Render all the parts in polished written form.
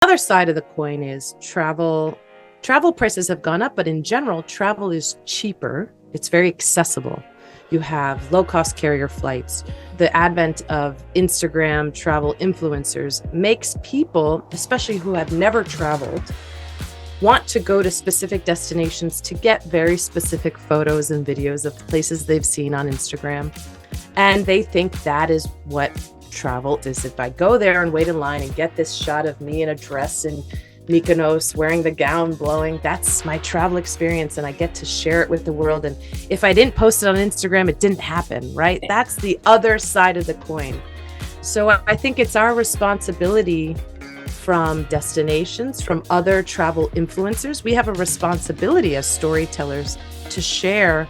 Other side of the coin is travel. Travel prices have gone up, but in general, travel is cheaper. It's very accessible. You have low cost carrier flights. The advent of Instagram travel influencers makes people, especially who have never traveled, want to go to specific destinations to get very specific photos and videos of places they've seen on Instagram. And they think that is what travel is. If I go there and wait in line and get this shot of me in a dress in Mykonos wearing the gown blowing, that's my travel experience and I get to share it with the world. And if I didn't post it on Instagram, it didn't happen, right? That's the other side of the coin. So I think it's our responsibility from destinations, from other travel influencers. We have a responsibility as storytellers to share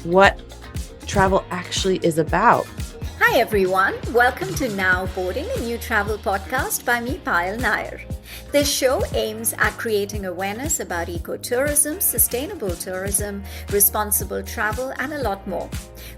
what travel actually is about. Hi everyone, welcome to Now Boarding, a new travel podcast by me, Payal Nayar. This show aims at creating awareness about ecotourism, sustainable tourism, responsible travel, and a lot more.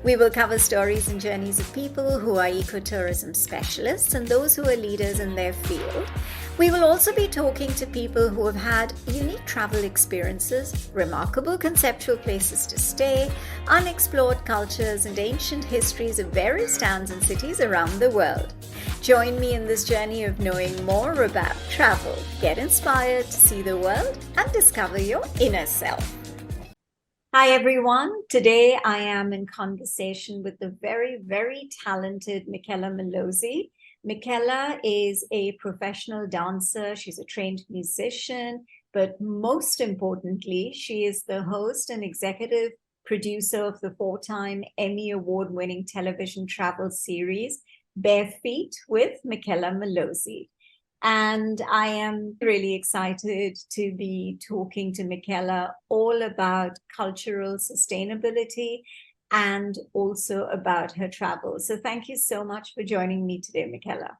We will cover stories and journeys of people who are ecotourism specialists and those who are leaders in their field. We will also be talking to people who have had unique travel experiences, remarkable conceptual places to stay, unexplored cultures, and ancient histories of various towns and cities around the world. Join me in this journey of knowing more about travel. Get inspired to see the world and discover your inner self. Hi everyone. Today I am in conversation with the very, very talented Mickela Mallozzi. Mickela is a professional dancer. She's a trained musician, but most importantly, she is the host and executive producer of the 4-time Emmy Award-winning television travel series, Bare Feet with Mickela Mallozzi. And I am really excited to be talking to Mickela all about cultural sustainability and also about her travel. So thank you so much for joining me today, Mickela.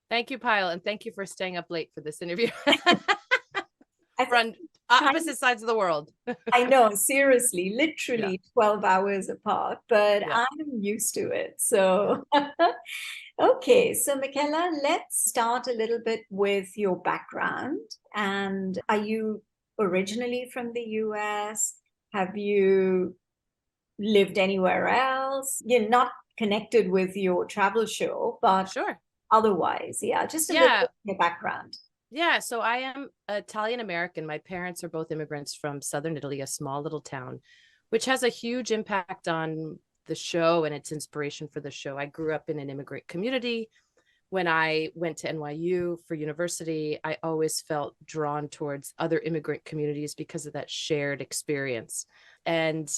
Thank you, Payal, and thank you for staying up late for this interview. From opposite sides of the world. I know, seriously, literally 12 hours apart, but I'm used to it. So, okay. So Mickela, let's start a little bit with your background. And are you originally from the US? Have you lived anywhere else? You're not connected with your travel show, but sure. Otherwise, just a little bit of your background. Yeah, so I am Italian American. My parents are both immigrants from southern Italy, a small little town, which has a huge impact on the show and its inspiration for the show. I grew up in an immigrant community. When I went to NYU for university, I always felt drawn towards other immigrant communities because of that shared experience. And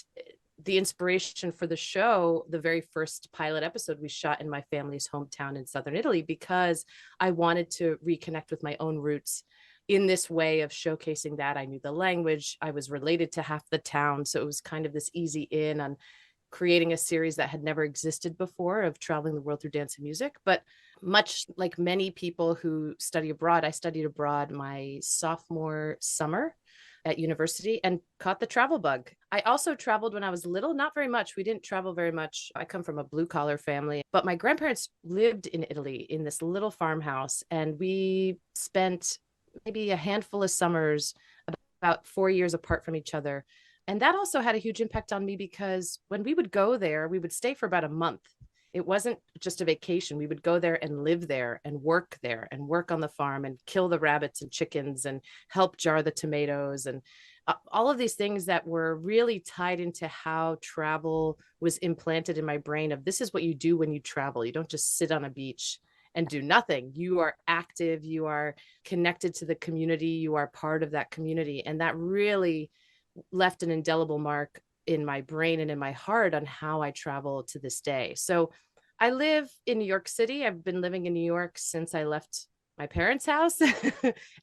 the inspiration for the show, the very first pilot episode we shot in my family's hometown in southern Italy, because I wanted to reconnect with my own roots in this way of showcasing that. I knew the language, I was related to half the town. So it was kind of this easy in on creating a series that had never existed before of traveling the world through dance and music. But much like many people who study abroad, I studied abroad my sophomore summer at university and caught the travel bug. I also traveled when I was little, not very much. We didn't travel very much. I come from a blue collar family, but my grandparents lived in Italy in this little farmhouse. And we spent maybe a handful of summers about 4 years apart from each other. And that also had a huge impact on me because when we would go there, we would stay for about a month. It wasn't just a vacation. We would go there and live there and work on the farm and kill the rabbits and chickens and help jar the tomatoes and all of these things that were really tied into how travel was implanted in my brain of this is what you do when you travel. You don't just sit on a beach and do nothing. You are active. You are connected to the community. You are part of that community. And that really left an indelible mark in my brain and in my heart on how I travel to this day. So I live in New York City. I've been living in New York since I left my parents' house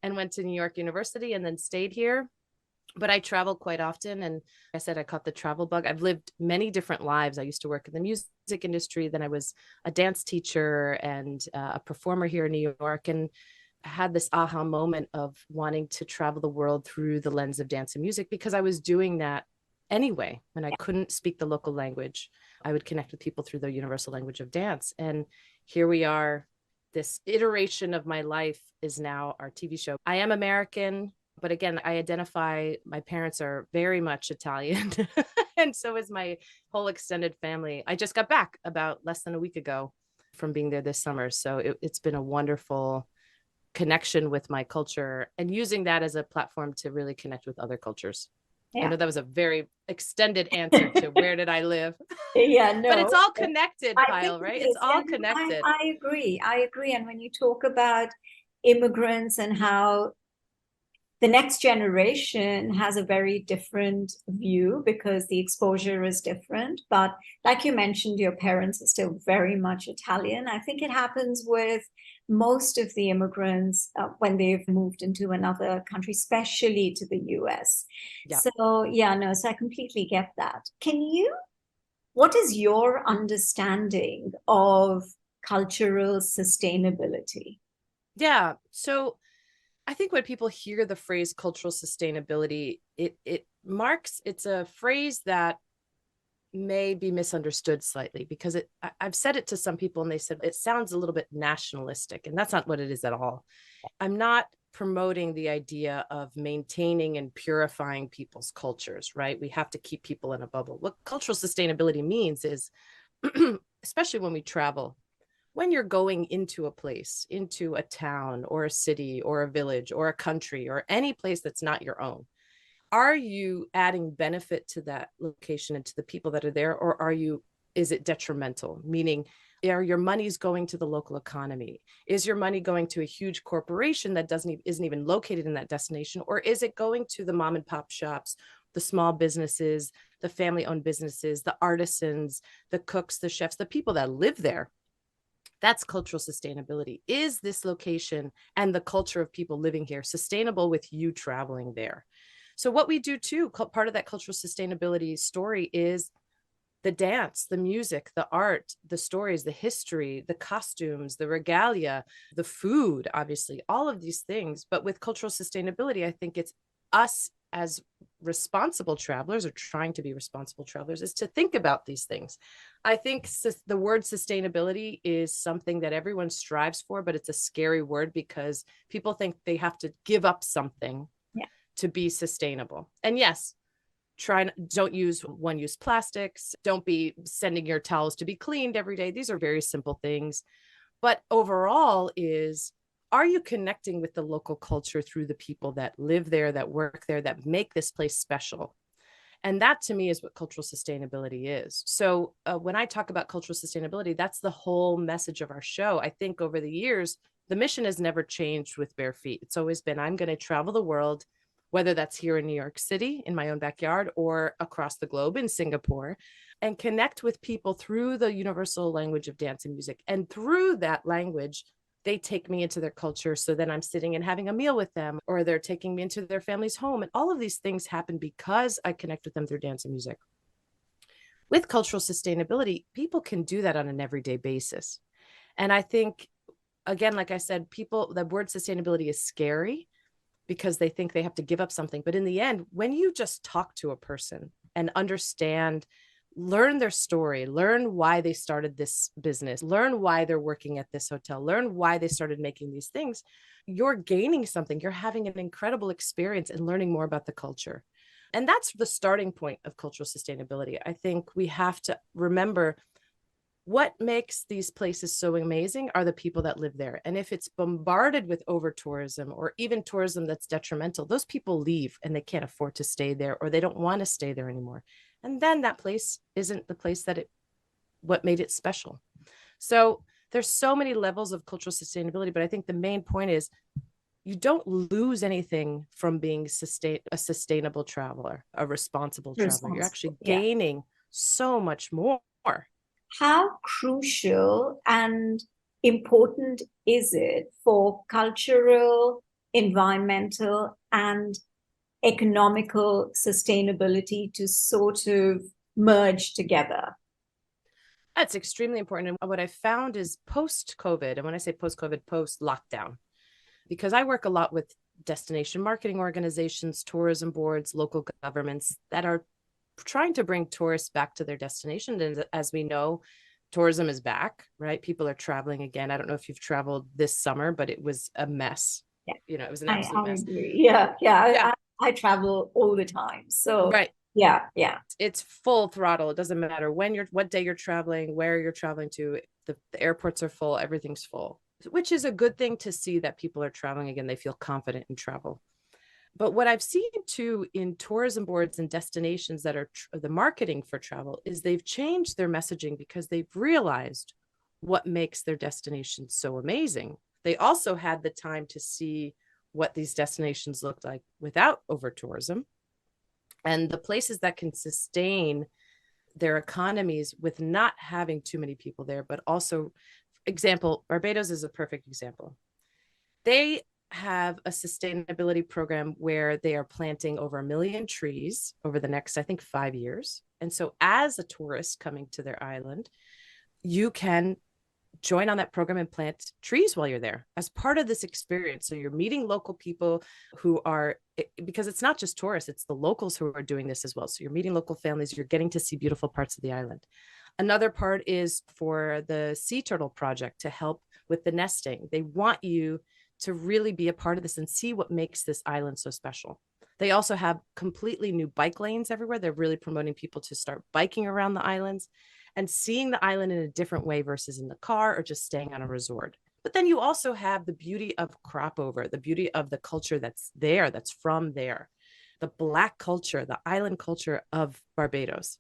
and went to New York University and then stayed here. But I travel quite often. And I said, I caught the travel bug. I've lived many different lives. I used to work in the music industry. Then I was a dance teacher and a performer here in New York. And I had this aha moment of wanting to travel the world through the lens of dance and music because I was doing that anyway. When I couldn't speak the local language, I would connect with people through the universal language of dance. And here we are this iteration of my life is now our TV show. I am American, but again, I identify, my parents are very much Italian. And so is my whole extended family. I just got back about less than a week ago from being there this summer. So it's been a wonderful connection with my culture and using that as a platform to really connect with other cultures. I know that was a very extended answer to where did I live? Yeah, no. But it's all connected, Payal, right? It's all connected. I agree. I agree. And when you talk about immigrants and how the next generation has a very different view because the exposure is different. But like you mentioned, your parents are still very much Italian. I think it happens with most of the immigrants when they've moved into another country, especially to the US. Yeah. So, yeah, no, so I completely get that. What is your understanding of cultural sustainability? Yeah. So I think when people hear the phrase cultural sustainability, it's a phrase that may be misunderstood slightly because I've said it to some people and they said it sounds a little bit nationalistic, and that's not what it is at all. I'm not promoting the idea of maintaining and purifying people's cultures, right? We have to keep people in a bubble. What cultural sustainability means is, especially when we travel, when you're going into a place, into a town or a city or a village or a country or any place that's not your own, are you adding benefit to that location and to the people that are there? Or is it detrimental? Meaning, are your monies going to the local economy? Is your money going to a huge corporation that isn't even located in that destination? Or is it going to the mom and pop shops, the small businesses, the family-owned businesses, the artisans, the cooks, the chefs, the people that live there? That's cultural sustainability. Is this location and the culture of people living here sustainable with you traveling there? So what we do too, part of that cultural sustainability story is the dance, the music, the art, the stories, the history, the costumes, the regalia, the food, obviously, all of these things. But with cultural sustainability, I think it's us as responsible travelers, or trying to be responsible travelers, is to think about these things. I think the word sustainability is something that everyone strives for, but it's a scary word because people think they have to give up something to be sustainable. And yes, don't use one-use plastics. Don't be sending your towels to be cleaned every day. These are very simple things. But overall are you connecting with the local culture through the people that live there, that work there, that make this place special? And that to me is what cultural sustainability is. So when I talk about cultural sustainability, that's the whole message of our show. I think over the years, the mission has never changed with bare feet. It's always been, I'm going to travel the world, whether that's here in New York City, in my own backyard, or across the globe in Singapore, and connect with people through the universal language of dance and music. And through that language, they take me into their culture. So then I'm sitting and having a meal with them, or they're taking me into their family's home. And all of these things happen because I connect with them through dance and music. With cultural sustainability, people can do that on an everyday basis. And I think, again, like I said, the word sustainability is scary because they think they have to give up something. But in the end, when you just talk to a person and understand, learn their story, learn why they started this business, learn why they're working at this hotel, learn why they started making these things, you're gaining something. You're having an incredible experience and learning more about the culture. And that's the starting point of cultural sustainability. I think we have to remember what makes these places so amazing are the people that live there. And if it's bombarded with over tourism or even tourism that's detrimental, those people leave and they can't afford to stay there, or they don't want to stay there anymore. And then that place isn't the place what made it special. So there's so many levels of cultural sustainability, but I think the main point is you don't lose anything from being a sustainable traveler, a responsible traveler. You're actually gaining so much more. How crucial and important is it for cultural, environmental, and economical sustainability to sort of merge together? That's extremely important. And what I found is post-COVID, and when I say post-COVID, post-lockdown, because I work a lot with destination marketing organizations, tourism boards, local governments that are trying to bring tourists back to their destination. And as we know, tourism is back, right? People are traveling again. I don't know if you've traveled this summer, but it was a mess. Yeah, It was an I, absolute I mess. agree. Yeah, yeah. Yeah, I travel all the time. So right. yeah, yeah. It's full throttle. It doesn't matter what day you're traveling, where you're traveling to. The airports are full. Everything's full, which is a good thing to see that people are traveling again. They feel confident in travel. But what I've seen too in tourism boards and destinations that are the marketing for travel is they've changed their messaging because they've realized what makes their destination so amazing. They also had the time to see what these destinations looked like without over tourism, and the places that can sustain their economies with not having too many people there, but also, example, Barbados is a perfect example. They have a sustainability program where they are planting over 1 million trees over the next, I think, 5 years. And so as a tourist coming to their island, you can join on that program and plant trees while you're there as part of this experience. So you're meeting local people who are, because it's not just tourists, it's the locals who are doing this as well. So you're meeting local families, you're getting to see beautiful parts of the island. Another part is for the sea turtle project to help with the nesting. They want you to really be a part of this and see what makes this island so special. They also have completely new bike lanes everywhere. They're really promoting people to start biking around the islands and seeing the island in a different way versus in the car or just staying on a resort. But then you also have the beauty of crop over, the beauty of the culture that's there, that's from there, the Black culture, the island culture of Barbados.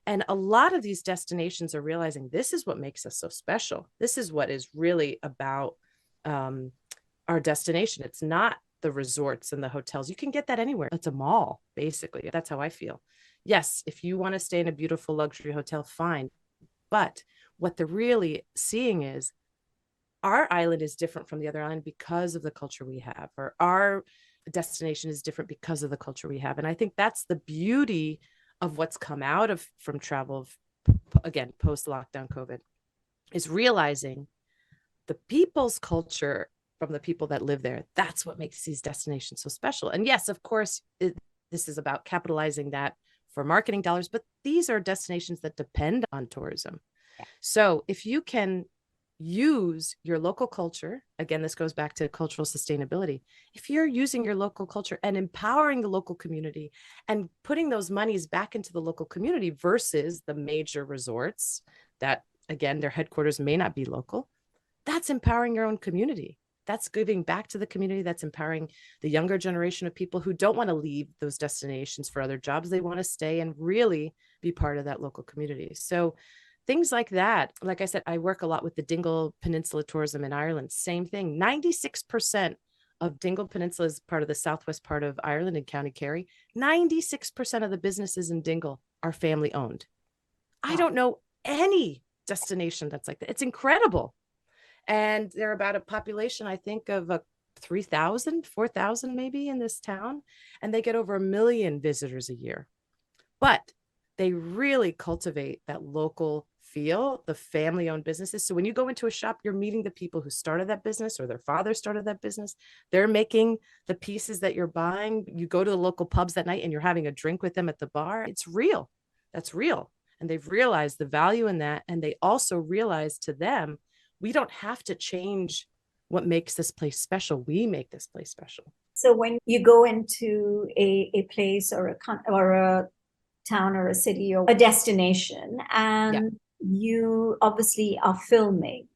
And a lot of these destinations are realizing this is what makes us so special. This is what is really about our destination. It's not the resorts and the hotels. You can get that anywhere. It's a mall, basically. That's how I feel. Yes, if you want to stay in a beautiful luxury hotel, fine. But what they're really seeing is our island is different from the other island because of the culture we have, or our destination is different because of the culture we have. And I think that's the beauty of what's come out of from travel, again, post lockdown COVID, is realizing the people's culture from the people that live there. That's what makes these destinations so special. And yes, of course, this is about capitalizing that for marketing dollars, but these are destinations that depend on tourism. So if you can use your local culture, again, this goes back to cultural sustainability. If you're using your local culture and empowering the local community and putting those monies back into the local community versus the major resorts that, again, their headquarters may not be local, that's empowering your own community. That's giving back to the community. That's empowering the younger generation of people who don't want to leave those destinations for other jobs. They want to stay and really be part of that local community. So things like that. Like I said, I work a lot with the Dingle Peninsula tourism in Ireland. Same thing. 96% of Dingle Peninsula is part of the southwest part of Ireland in County Kerry. 96% of the businesses in Dingle are family owned. I don't know any destination that's like that. It's incredible. And they're about a population, I think, of 3,000, 4,000 maybe in this town. And they get over 1 million visitors a year. But they really cultivate that local feel, the family-owned businesses. So when you go into a shop, you're meeting the people who started that business or their father started that business. They're making the pieces that you're buying. You go to the local pubs that night and you're having a drink with them at the bar. It's real. That's real. And they've realized the value in that. And they also realize to them, we don't have to change what makes this place special. We make this place special. So when you go into a place or a town or a city or a destination and you obviously are filming,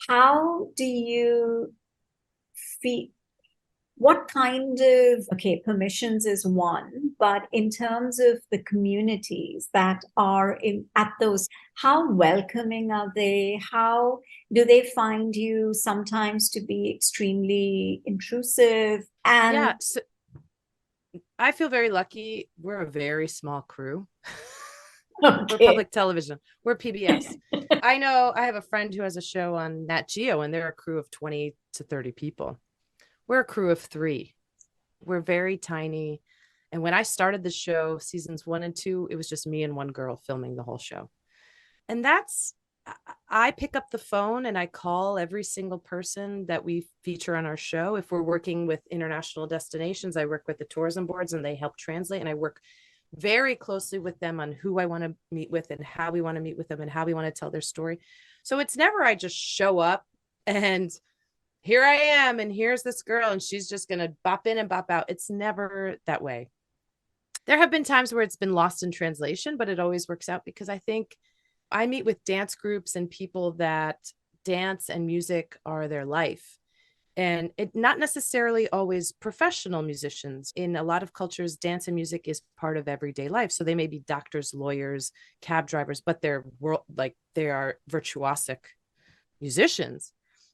how do you feel? What kind of, okay, permissions is one, but in terms of the communities that are at those, how welcoming are they? How do they find you sometimes to be extremely intrusive? And so I feel very lucky. We're a very small crew. okay. We're public television. We're PBS. I know I have a friend who has a show on Nat Geo, and they're a crew of 20 to 30 people. We're a crew of 3. We're very tiny. And when I started the show, seasons 1 and 2, it was just me and one girl filming the whole show. And I pick up the phone and I call every single person that we feature on our show. If we're working with international destinations, I work with the tourism boards and they help translate. And I work very closely with them on who I want to meet with and how we want to meet with them and how we want to tell their story. So it's never I just show up and here I am and here's this girl and she's just going to bop in and bop out. It's never that way. There have been times where it's been lost in translation, but it always works out because I think I meet with dance groups and people that dance and music are their life. And it not necessarily always professional musicians. In a lot of cultures, dance and music is part of everyday life. So they may be doctors, lawyers, cab drivers, but they're like they are virtuosic musicians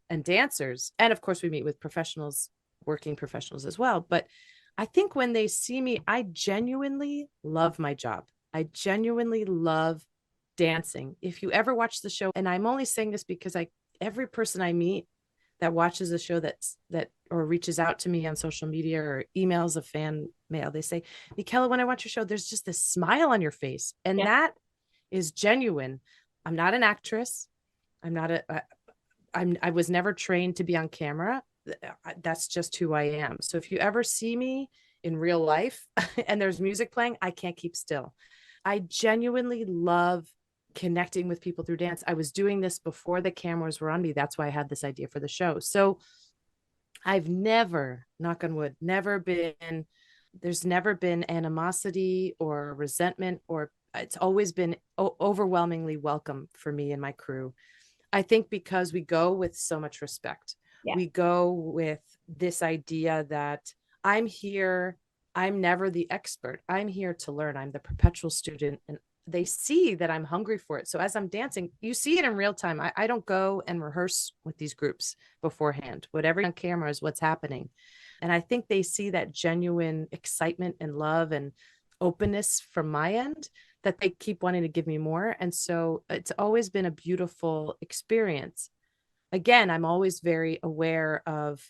and dancers. And of course, we meet with professionals, working professionals as well. But I think when they see me, I genuinely love my job. I genuinely love dancing. If you ever watch the show, and I'm only saying this because every person I meet that watches the show that or reaches out to me on social media or emails a fan mail, they say, Mickela, when I watch your show, there's just this smile on your face. And that is genuine. I'm not an actress. I was never trained to be on camera. That's just who I am. So if you ever see me in real life and there's music playing, I can't keep still. I genuinely love connecting with people through dance. I was doing this before the cameras were on me. That's why I had this idea for the show. So I've never, knock on wood, there's never been animosity or resentment, or it's always been overwhelmingly welcome for me and my crew. I think because we go with so much respect. We go with this idea that I'm here. I'm never the expert. I'm here to learn. I'm the perpetual student. And they see that I'm hungry for it. So as I'm dancing, you see it in real time. I don't go and rehearse with these groups beforehand. Whatever on camera is what's happening. And I think they see that genuine excitement and love and openness from my end that they keep wanting to give me more. And so it's always been a beautiful experience. Again, I'm always very aware of,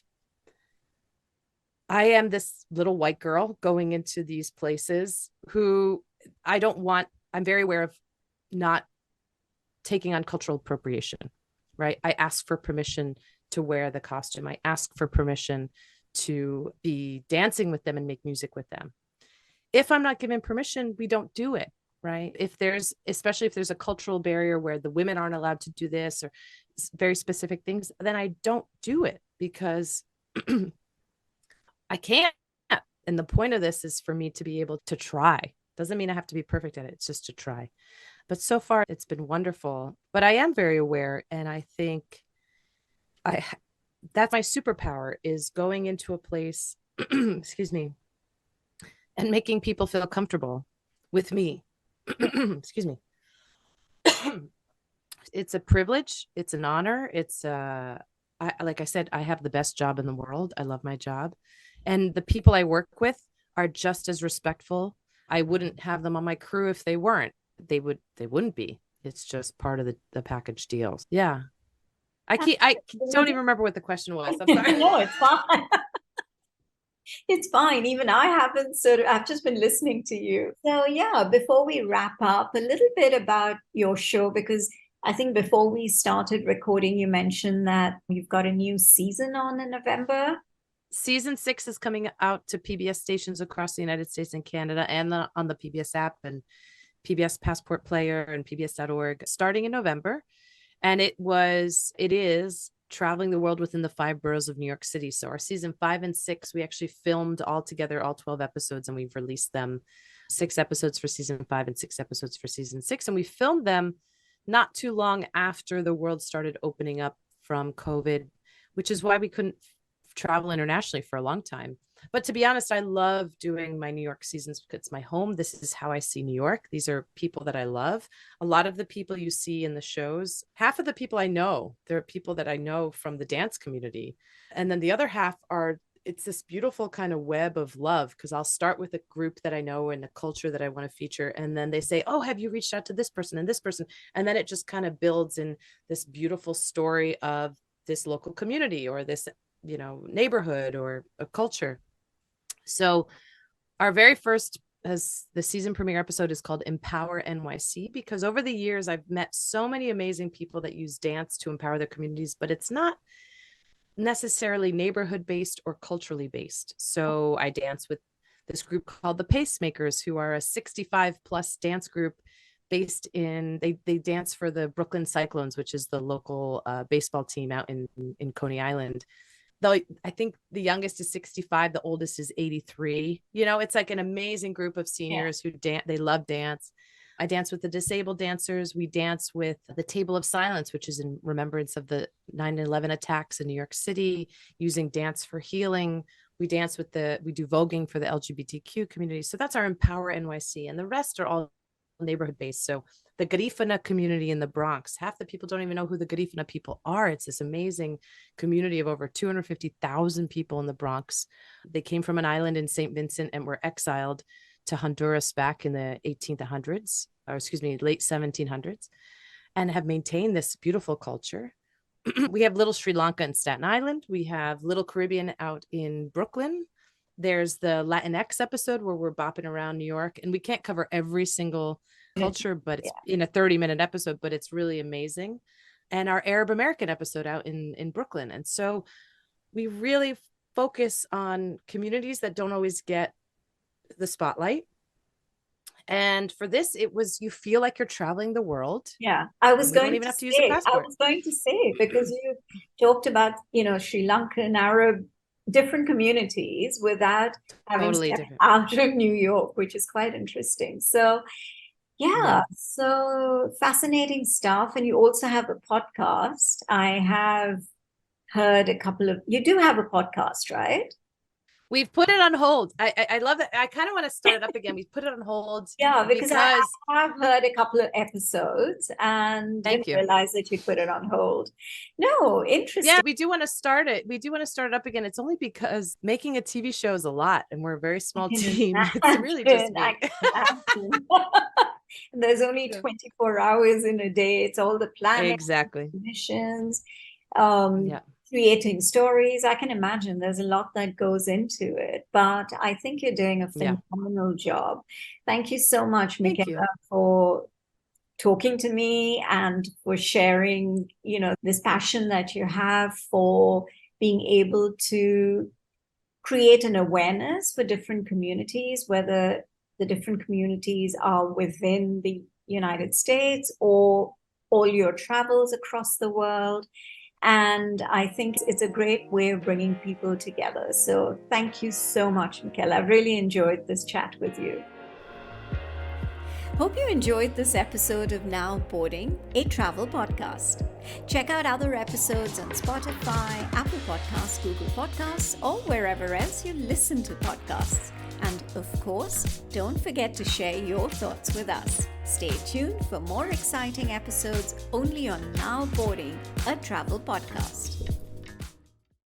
I am this little white girl going into these places who I'm very aware of not taking on cultural appropriation, right? I ask for permission to wear the costume. I ask for permission to be dancing with them and make music with them. If I'm not given permission, we don't do it, right? Especially if there's a cultural barrier where the women aren't allowed to do this or very specific things, then I don't do it because I can't. And the point of this is for me to be able to try. Doesn't mean I have to be perfect at it. It's just to try. But so far it's been wonderful. But I am very aware. And I think that's my superpower, is going into a place, excuse me, and making people feel comfortable with me. Excuse me. It's a privilege. It's an honor. Like I said, I have the best job in the world. I love my job. And the people I work with are just as respectful. I wouldn't have them on my crew if they weren't. They wouldn't be. It's just part of the package deals. Yeah. I don't even remember what the question was. I'm sorry. No, it's fine. It's fine. Even I haven't I've just been listening to you. So yeah, before we wrap up, a little bit about your show, because I think before we started recording, you mentioned that you've got a new season on in November. Season 6 is coming out to PBS stations across the United States and Canada, and on the PBS app and PBS Passport Player and PBS.org starting in November. And it is traveling the world within the 5 boroughs of New York City. So our season 5 and 6, we actually filmed all together, all 12 episodes, and we've released them, 6 episodes for season 5 and 6 episodes for season 6. And we filmed them not too long after the world started opening up from COVID, which is why we couldn't travel internationally for a long time. But to be honest, I love doing my New York seasons because it's my home. This is how I see New York. These are people that I love. A lot of the people you see in the shows, half of the people I know, they're people that I know from the dance community. And then the other half it's this beautiful kind of web of love, because I'll start with a group that I know and a culture that I want to feature. And then they say, oh, have you reached out to this person and this person? And then it just kind of builds in this beautiful story of this local community or this, neighborhood or a culture. So our very first, as the season premiere episode, is called Empower NYC, because over the years I've met so many amazing people that use dance to empower their communities, but it's not necessarily neighborhood based or culturally based. So I dance with this group called the Pacemakers, who are a 65 plus dance group based in, they dance for the Brooklyn Cyclones, which is the local baseball team out in Coney Island. Though I think the youngest is 65, the oldest is 83. It's like an amazing group of seniors who dance. They love dance. I dance with the disabled dancers. We dance with the Table of Silence, which is in remembrance of the 9/11 attacks in New York City, using dance for healing. We do voguing for the LGBTQ community. So that's our Empower NYC. And the rest are all neighborhood based. So the Garifuna community in the Bronx, half the people don't even know who the Garifuna people are. It's this amazing community of over 250,000 people in the Bronx. They came from an island in St. Vincent and were exiled to Honduras back in the late 1700s, and have maintained this beautiful culture. We have Little Sri Lanka in Staten Island. We have Little Caribbean out in Brooklyn. There's the Latinx episode where we're bopping around New York, and we can't cover every single culture, but it's in a 30-minute episode, but it's really amazing. And our Arab American episode out in Brooklyn. And so we really focus on communities that don't always get the spotlight. And for this, it was, you feel like you're traveling the world. Yeah, I was going to use a passport. I was going to say, because you talked about, Sri Lankan, Arab, different communities without having Totally stepped different. out of New York, which is quite interesting. So, so fascinating stuff. And you also have a podcast. I have heard you do have a podcast, right? We've put it on hold. I love that. I kind of want to start it up again. We've put it on hold. Yeah, because I have heard a couple of episodes and didn't realize that you put it on hold. No, interesting. Yeah, we do want to start it. We do want to start it up again. It's only because making a TV show is a lot, and we're a very small team. It's really just me. There's only 24 hours in a day. It's all the planning, exactly, missions, creating stories. I can imagine there's a lot that goes into it, but I think you're doing a phenomenal job. Thank you so much, Mickela, for talking to me and for sharing, this passion that you have for being able to create an awareness for different communities, whether the different communities are within the United States or all your travels across the world. And I think it's a great way of bringing people together. So thank you so much, Mickela. I really enjoyed this chat with you. Hope you enjoyed this episode of Now Boarding, a travel podcast. Check out other episodes on Spotify, Apple Podcasts, Google Podcasts, or wherever else you listen to podcasts. And of course, don't forget to share your thoughts with us. Stay tuned for more exciting episodes only on Now Boarding, a travel podcast.